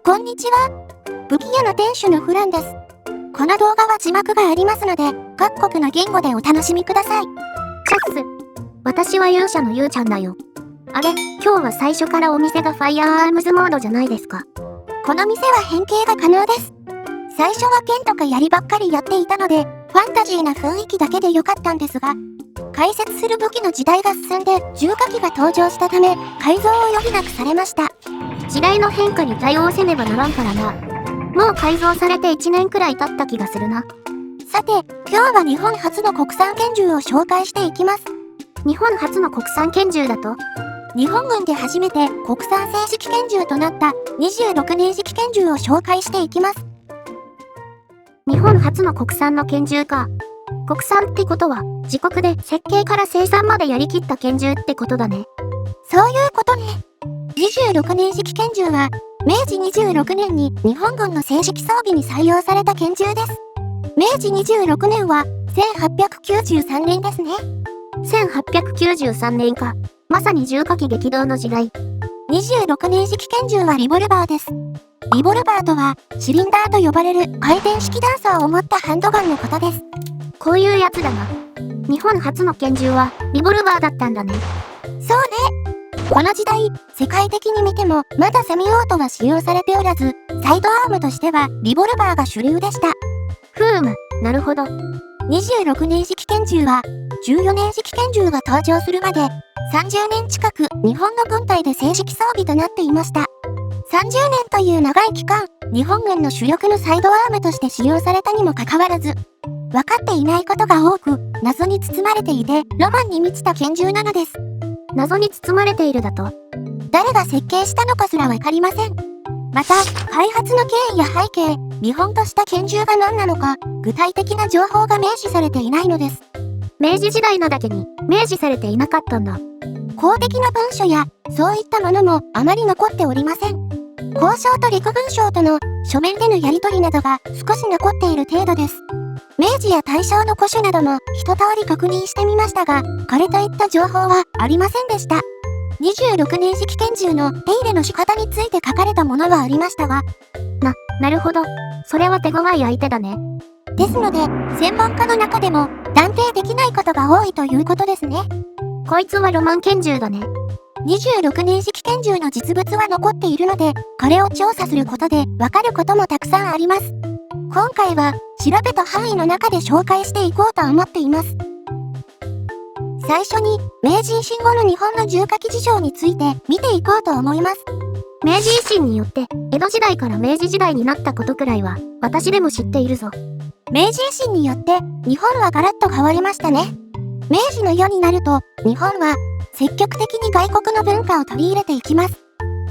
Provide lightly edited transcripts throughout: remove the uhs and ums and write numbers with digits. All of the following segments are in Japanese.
こんにちは。武器屋の店主のフランです。この動画は字幕がありますので、各国の言語でお楽しみください。チャッス。私は勇者のゆうちゃんだよ。あれ、今日は最初からお店がファイヤーアームズモードじゃないですか。この店は変形が可能です。最初は剣とか槍ばっかりやっていたので、ファンタジーな雰囲気だけで良かったんですが、解説する武器の時代が進んで重火器が登場したため、改造を余儀なくされました。時代の変化に対応せねばならんからな。もう改造されて1年くらい経った気がするな。さて、今日は日本初の国産拳銃を紹介していきます。日本初の国産拳銃だと？日本軍で初めて国産正式拳銃となった26年式拳銃を紹介していきます。日本初の国産の拳銃か。国産ってことは、自国で設計から生産までやりきった拳銃ってことだね。そういうことね。26年式拳銃は、明治26年に日本軍の正式装備に採用された拳銃です。明治26年は1893年ですね。1893年か。まさに重火器激動の時代。26年式拳銃はリボルバーです。リボルバーとは、シリンダーと呼ばれる回転式弾倉を持ったハンドガンのことです。こういうやつだな。日本初の拳銃はリボルバーだったんだね。そうね。この時代、世界的に見てもまだセミオートは使用されておらず、サイドアームとしてはリボルバーが主流でした。なるほど。26年式拳銃は、14年式拳銃が登場するまで、30年近く日本の軍隊で正式装備となっていました。30年という長い期間、日本軍の主力のサイドアームとして使用されたにもかかわらず、分かっていないことが多く、謎に包まれていて、ロマンに満ちた拳銃なのです。謎に包まれているだと？誰が設計したのかすらわかりません。また、開発の経緯や背景、見本とした拳銃が何なのか、具体的な情報が明示されていないのです。明治時代なだけに、明示されていなかったんだ。公的な文書や、そういったものもあまり残っておりません。交渉と陸軍省との書面でのやり取りなどが少し残っている程度です。明治や大正の古書なども一通り確認してみましたが、これといった情報はありませんでした。26年式拳銃の手入れの仕方について書かれたものはありましたが、なるほど。それは手強い相手だね。ですので、専門家の中でも断定できないことが多いということですね。こいつはロマン拳銃だね。26年式拳銃の実物は残っているので、これを調査することでわかることもたくさんあります。今回は調べた範囲の中で紹介していこうと思っています。最初に明治維新後の日本の重火器事情について見ていこうと思います。明治維新によって江戸時代から明治時代になったことくらいは私でも知っているぞ。明治維新によって日本はガラッと変わりましたね。明治の世になると日本は積極的に外国の文化を取り入れていきます。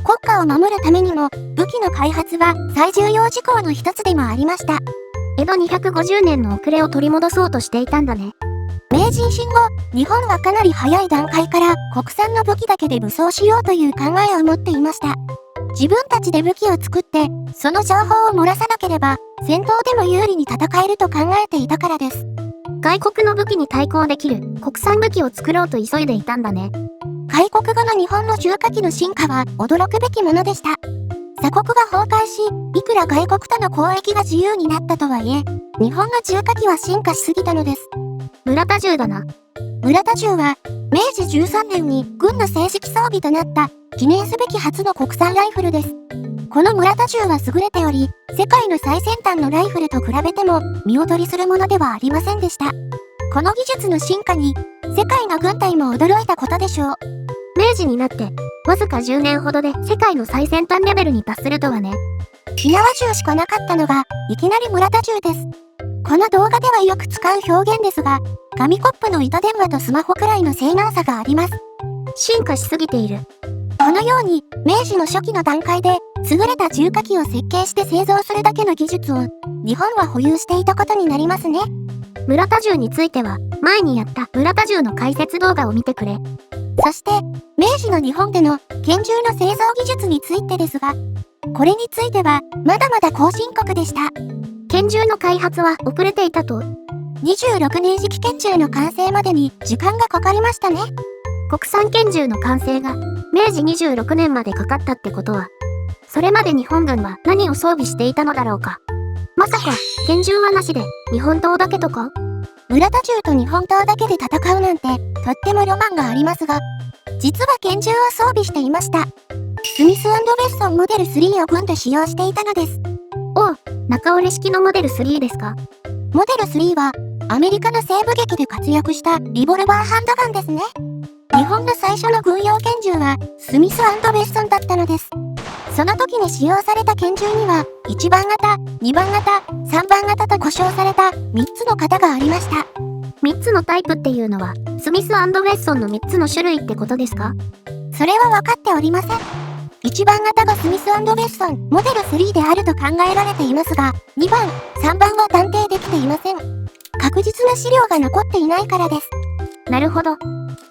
国家を守るためにも武器の開発は最重要事項の一つでもありました。江戸250年の遅れを取り戻そうとしていたんだね。明治維新後、日本はかなり早い段階から国産の武器だけで武装しようという考えを持っていました。自分たちで武器を作って、その情報を漏らさなければ、戦闘でも有利に戦えると考えていたからです。外国の武器に対抗できる国産武器を作ろうと急いでいたんだね。開国後の日本の重火器の進化は驚くべきものでした。鎖国が崩壊し、いくら外国との交易が自由になったとはいえ、日本の重火器は進化しすぎたのです。村田銃だな。村田銃は、明治13年に軍の正式装備となった記念すべき初の国産ライフルです。この村田銃は優れており、世界の最先端のライフルと比べても見劣りするものではありませんでした。この技術の進化に、世界の軍隊も驚いたことでしょう。明治になって、わずか10年ほどで世界の最先端レベルに達するとはね。火縄銃しかなかったのが、いきなり村田銃です。この動画ではよく使う表現ですが、紙コップの糸電話とスマホくらいの性能差があります。進化しすぎている。このように、明治の初期の段階で、優れた重火器を設計して製造するだけの技術を、日本は保有していたことになりますね。村田銃については、前にやった村田銃の解説動画を見てくれ。そして、明治の日本での拳銃の製造技術についてですが、これについては、まだまだ後進国でした。拳銃の開発は遅れていたと。26年式拳銃の完成までに時間がかかりましたね。国産拳銃の完成が明治26年までかかったってことは、それまで日本軍は何を装備していたのだろうか。まさか、拳銃はなしで、日本刀だけとか？村田銃と日本刀だけで戦うなんて、とってもロマンがありますが、実は拳銃を装備していました。スミス&ウェッソンモデル3を軍で使用していたのです。おう、中折れ式のモデル3ですか？モデル3は、アメリカの西部劇で活躍したリボルバーハンドガンですね。日本の最初の軍用拳銃は、スミス&ウェッソンだったのです。その時に使用された拳銃には、1番型、2番型、3番型と呼称された3つの型がありました。3つのタイプっていうのは、スミス&ウェッソンの3つの種類ってことですか？それは分かっておりません。1番型がスミス&ウェッソンモデル3であると考えられていますが、2番、3番は断定できていません。確実な資料が残っていないからです。なるほど。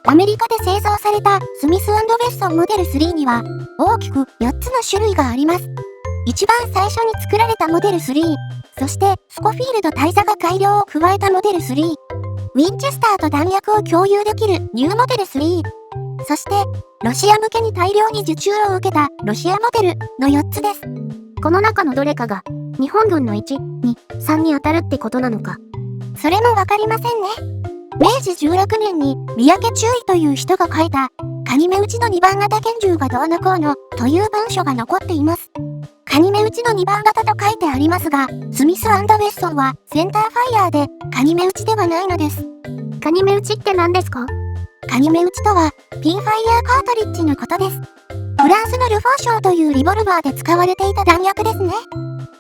アメリカで製造されたスミス&ウェッソンモデル3には大きく4つの種類があります。一番最初に作られたモデル3、そしてスコフィールド大佐が改良を加えたモデル3、ウィンチェスターと弾薬を共有できるニューモデル3、そしてロシア向けに大量に受注を受けたロシアモデルの4つです。この中のどれかが日本軍の1、2、3に当たるってことなのか。それもわかりませんね。明治16年に三宅中尉という人が書いたカニ目打ちの2番型拳銃がどうのこうのという文書が残っています。カニ目打ちの2番型と書いてありますが、スミス&ウェッソンはセンターファイヤーでカニ目打ちではないのです。カニ目打ちって何ですか？カニ目打ちとはピンファイヤーカートリッジのことです。フランスのルフォー賞というリボルバーで使われていた弾薬ですね。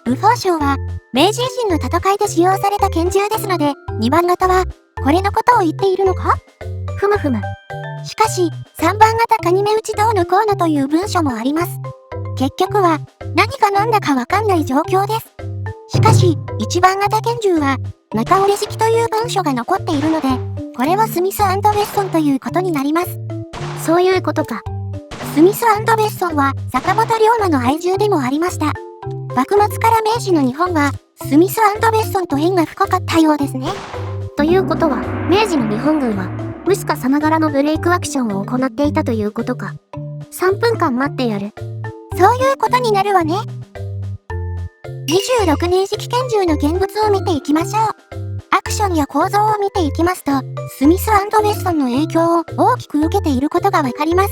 ルフォー賞は明治維新の戦いで使用された拳銃ですので、2番型はこれのことを言っているのか？ふむふむ。しかし、3番型カニ目打ちどうのこうのという文書もあります。結局は何が何だかわかんない状況です。しかし、1番型拳銃は中折れ式という文書が残っているので、これはスミス&ウェッソンということになります。そういうことか。スミス&ウェッソンは坂本龍馬の愛銃でもありました。幕末から明治の日本はスミス&ウェッソンと縁が深かったようですね。ということは、明治の日本軍はムスカさながらのブレイクアクションを行っていたということか。3分間待ってやる。そういうことになるわね。26年式拳銃の現物を見ていきましょう。アクションや構造を見ていきますと、スミス&ウェッソンの影響を大きく受けていることがわかります。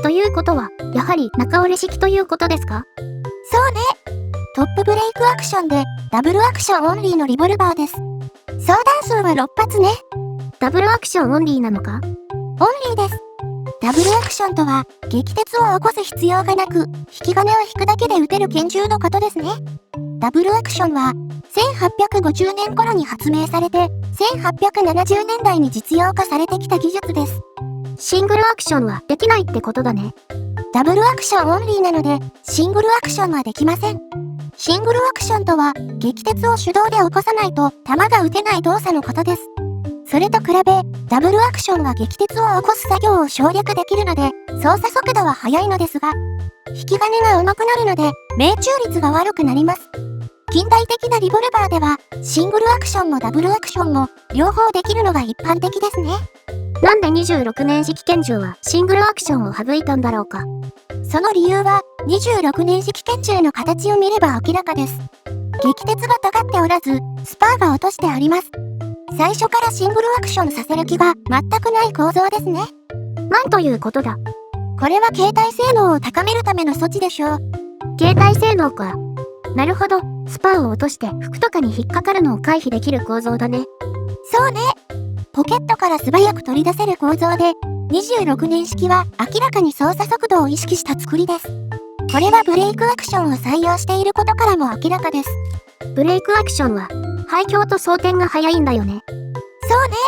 ということは、やはり中折れ式ということですか？そうね。トップブレイクアクションでダブルアクションオンリーのリボルバーです。装弾数は6発ね。ダブルアクションオンリーなのか？オンリーです。ダブルアクションとは、撃鉄を起こす必要がなく、引き金を引くだけで撃てる拳銃のことですね。ダブルアクションは、1850年頃に発明されて、1870年代に実用化されてきた技術です。シングルアクションはできないってことだね。ダブルアクションオンリーなので、シングルアクションはできません。シングルアクションとは、撃鉄を手動で起こさないと弾が撃てない動作のことです。それと比べ、ダブルアクションは撃鉄を起こす作業を省略できるので、操作速度は速いのですが、引き金が重くなるので、命中率が悪くなります。近代的なリボルバーでは、シングルアクションもダブルアクションも、両方できるのが一般的ですね。なんで26年式拳銃はシングルアクションを省いたんだろうか。その理由は、26年式拳銃の形を見れば明らかです。撃鉄が尖っておらず、スパーが落としてあります。最初からシングルアクションさせる気が全くない構造ですね。なんということだ。これは携帯性能を高めるための措置でしょう。携帯性能か。なるほど。スパーを落として服とかに引っかかるのを回避できる構造だね。そうね。ポケットから素早く取り出せる構造で、26年式は明らかに操作速度を意識した作りです。これはブレイクアクションを採用していることからも明らかです。ブレイクアクションは、廃墟と装填が早いんだよね。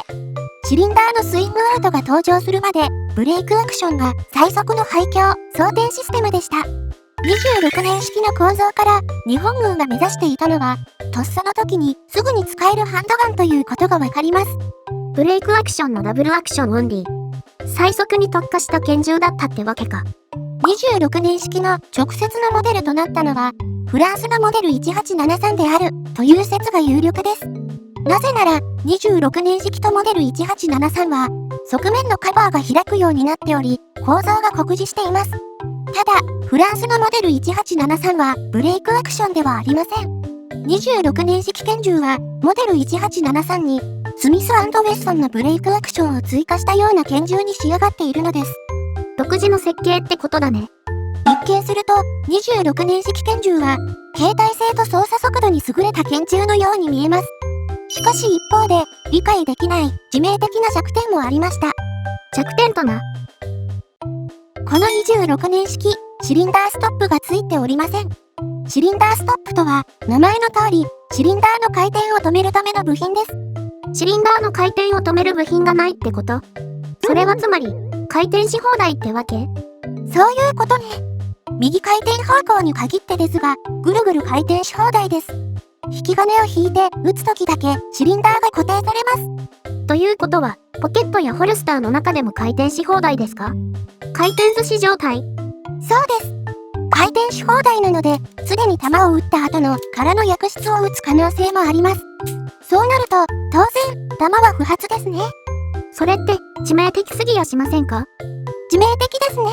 そうね。シリンダーのスイングアウトが登場するまで、ブレイクアクションが最速の廃墟、装填システムでした。26年式の構造から日本軍が目指していたのは、とっさの時にすぐに使えるハンドガンということがわかります。ブレイクアクションのダブルアクションオンリー。最速に特化した拳銃だったってわけか。26年式の直接のモデルとなったのは、フランスのモデル1873であるという説が有力です。なぜなら、26年式とモデル1873は、側面のカバーが開くようになっており、構造が酷似しています。ただ、フランスのモデル1873はブレイクアクションではありません。26年式拳銃は、モデル1873に、スミス&ウェッソンのブレイクアクションを追加したような拳銃に仕上がっているのです。独自の設計ってことだね。一見すると、26年式拳銃は、携帯性と操作速度に優れた拳銃のように見えます。しかし一方で、理解できない致命的な弱点もありました。弱点とな。この26年式、シリンダーストップがついておりません。シリンダーストップとは、名前の通り、シリンダーの回転を止めるための部品です。シリンダーの回転を止める部品がないってこと？それはつまり、回転し放題ってわけ？そういうことね。右回転方向に限ってですが、ぐるぐる回転し放題です。引き金を引いて打つときだけシリンダーが固定されます。ということは、ポケットやホルスターの中でも回転し放題ですか？回転寿司状態？そうです。回転し放題なので、すでに弾を撃った後の空の薬室を撃つ可能性もあります。そうなると、当然、弾は不発ですね。それって、致命的すぎやしませんか？致命的ですね。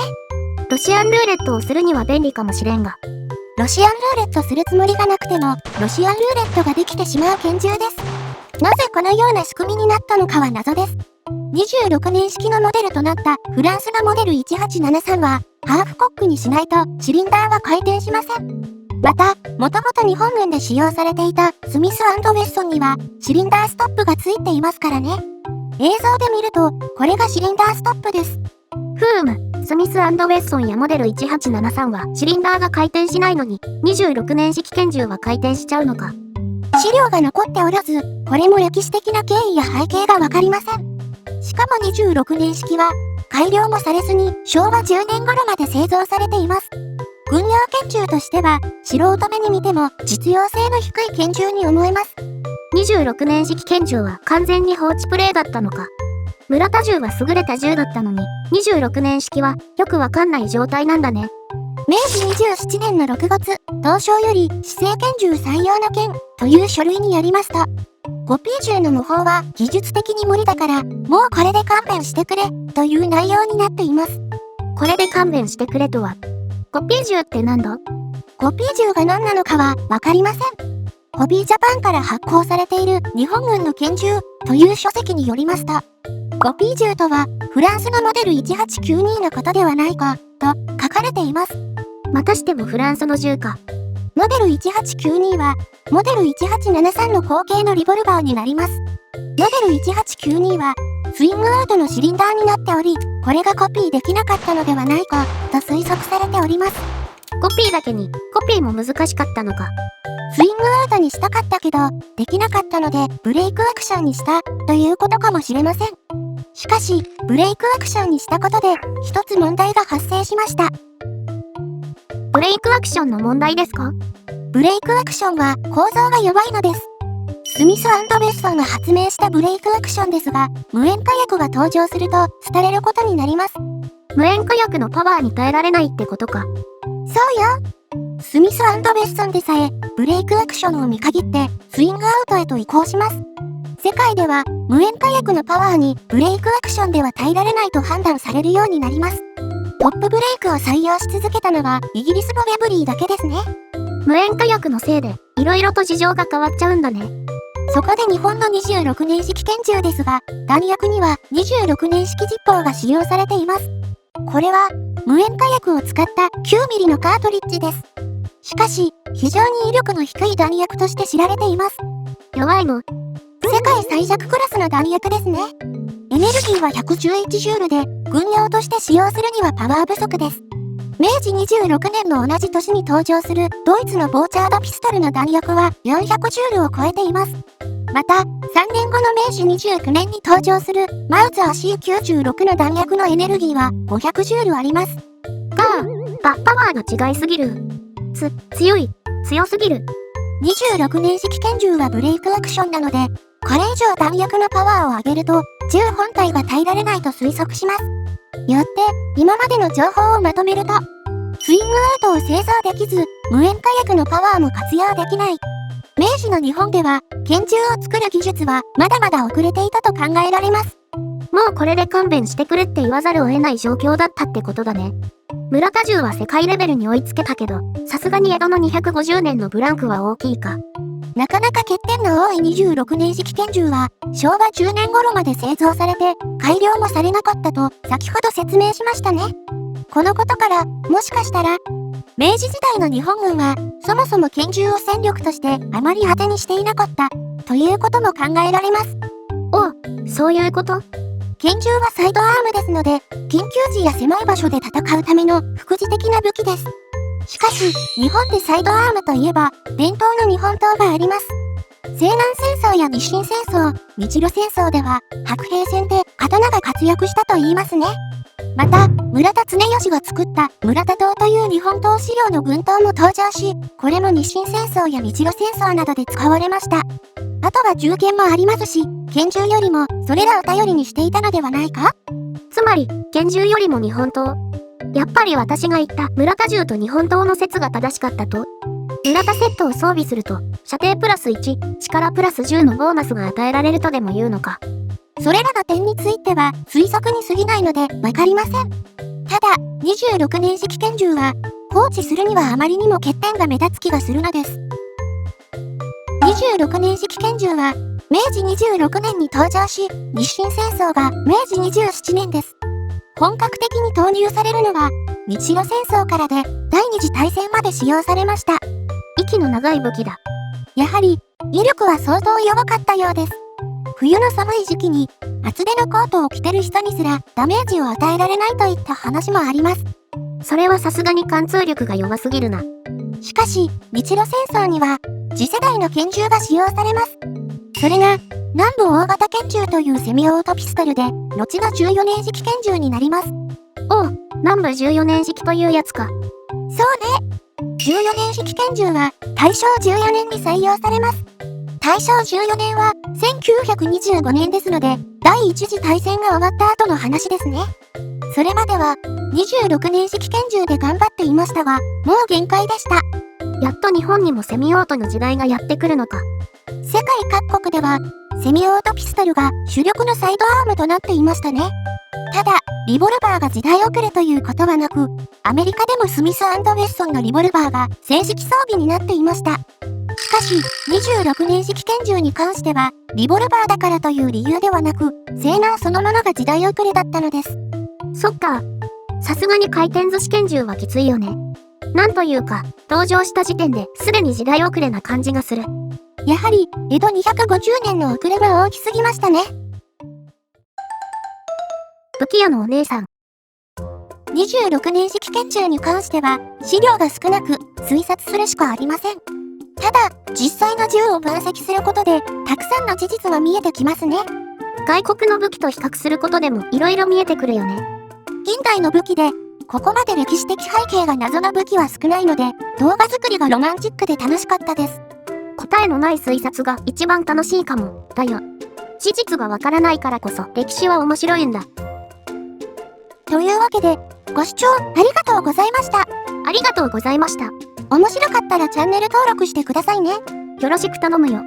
ロシアンルーレットをするには便利かもしれんが。ロシアンルーレットするつもりがなくても、ロシアンルーレットができてしまう拳銃です。なぜこのような仕組みになったのかは謎です。26年式のモデルとなったフランスのモデル1873は、ハーフコックにしないとシリンダーは回転しません。また、もともと日本軍で使用されていたスミス&ウェッソンにはシリンダーストップがついていますからね。映像で見ると、これがシリンダーストップです。スミス&ウェッソンやモデル1873はシリンダーが回転しないのに、26年式拳銃は回転しちゃうのか。資料が残っておらず、これも歴史的な経緯や背景がわかりません。しかも26年式は、改良もされずに昭和10年頃まで製造されています。軍用拳銃としては、素人目に見ても実用性の低い拳銃に思えます。26年式拳銃は完全に放置プレイだったのか。村田銃は優れた銃だったのに、26年式はよくわかんない状態なんだね。明治27年の6月、東証より指定拳銃採用の件という書類によりますと、コピー銃の模倣は技術的に無理だから、もうこれで勘弁してくれという内容になっています。これで勘弁してくれとは。コピー銃ってなんだ？コピー銃が何なのかはわかりません。ホビージャパンから発行されている日本軍の拳銃という書籍によりますと、コピー銃とはフランスのモデル1892のことではないかと書かれています。またしてもフランスの銃か。モデル1892はモデル1873の後継のリボルバーになります。モデル1892はスイングアウトのシリンダーになっており、これがコピーできなかったのではないかと推測されております。コピーだけにコピーも難しかったのか。スイングアウトにしたかったけど、できなかったのでブレイクアクションにしたということかもしれません。しかし、ブレイクアクションにしたことで一つ問題が発生しました。ブレイクアクションの問題ですか？ブレイクアクションは構造が弱いのです。スミス&ウェッソンが発明したブレイクアクションですが、無塩化薬が登場すると廃れることになります。無塩化薬のパワーに耐えられないってことか。そうよ。スミス&ウェッソンでさえ、ブレイクアクションを見限ってスイングアウトへと移行します。世界では無塩化薬のパワーにブレイクアクションでは耐えられないと判断されるようになります。トップブレイクを採用し続けたのはイギリスのウェブリーだけですね。無塩化薬のせいで色々と事情が変わっちゃうんだね。そこで日本の26年式拳銃ですが、弾薬には26年式実砲が使用されています。これは無塩化薬を使った9ミリのカートリッジです。しかし、非常に威力の低い弾薬として知られています。弱いの？世界最弱クラスの弾薬ですね。エネルギーは111ジュールで、軍用として使用するにはパワー不足です。明治26年の同じ年に登場するドイツのボーチャードピストルの弾薬は400ジュールを超えています。また、3年後の明治29年に登場するマウザー C96 の弾薬のエネルギーは500ジュールあります。パワーが違いすぎる。強すぎる。26年式拳銃はブレイクアクションなので、これ以上弾薬のパワーを上げると、銃本体が耐えられないと推測します。よって、今までの情報をまとめると、スイングアウトを製造できず、無塩化薬のパワーも活用できない。明治の日本では、拳銃を作る技術はまだまだ遅れていたと考えられます。もうこれで勘弁してくれって言わざるを得ない状況だったってことだね。村田銃は世界レベルに追いつけたけど、さすがに江戸の250年のブランクは大きいか。なかなか欠点の多い26年式拳銃は、昭和10年頃まで製造されて、改良もされなかったと、先ほど説明しましたね。このことから、もしかしたら、明治時代の日本軍は、そもそも拳銃を戦力としてあまり当てにしていなかった、ということも考えられます。そういうこと？拳銃はサイドアームですので、緊急時や狭い場所で戦うための副次的な武器です。しかし、日本でサイドアームといえば、伝統の日本刀があります。西南戦争や日清戦争、日露戦争では、白兵戦で刀が活躍したと言いますね。また、村田恒義が作った村田刀という日本刀資料の軍刀も登場し、これも日清戦争や日露戦争などで使われました。あとは銃剣もありますし、拳銃よりもそれらを頼りにしていたのではないか？つまり、拳銃よりも日本刀。やっぱり私が言った村田銃と日本刀の説が正しかったと。村田セットを装備すると、射程プラス1、力プラス10のボーナスが与えられるとでも言うのか。それらの点については推測に過ぎないのでわかりません。ただ、26年式拳銃は放置するにはあまりにも欠点が目立つ気がするのです。26年式拳銃は明治26年に登場し、日清戦争が明治27年です。本格的に投入されるのは日露戦争からで第二次大戦まで使用されました。息の長い武器だ。やはり威力は相当弱かったようです。冬の寒い時期に厚手のコートを着てる人にすらダメージを与えられないといった話もあります。それはさすがに貫通力が弱すぎるな。しかし、日露戦争には次世代の拳銃が使用されます。それが南部大型拳銃というセミオートピストルで、後の14年式拳銃になります。南部14年式というやつか。そうね。14年式拳銃は大正14年に採用されます。大正14年は1925年ですので、第一次大戦が終わった後の話ですね。それまでは26年式拳銃で頑張っていましたが、もう限界でした。やっと日本にもセミオートの時代がやってくるのか。世界各国ではセミオートピストルが主力のサイドアームとなっていましたね。ただ、リボルバーが時代遅れということはなく、アメリカでもスミス&ウェッソンのリボルバーが正式装備になっていました。しかし、26年式拳銃に関しては、リボルバーだからという理由ではなく、性能そのものが時代遅れだったのです。そっか。さすがに回転寿司拳銃はきついよね。なんというか、登場した時点ですでに時代遅れな感じがする。やはり、江戸250年の遅れは大きすぎましたね。武器屋のお姉さん。26年式拳銃に関しては、資料が少なく、推察するしかありません。ただ、実際の銃を分析することで、たくさんの事実は見えてきますね。外国の武器と比較することでも色々見えてくるよね。近代の武器で、ここまで歴史的背景が謎の武器は少ないので、動画作りがロマンチックで楽しかったです。答えのない推察が一番楽しいかも、だよ。事実がわからないからこそ歴史は面白いんだ。というわけで、ご視聴ありがとうございました。ありがとうございました。面白かったらチャンネル登録してくださいね。よろしく頼むよ。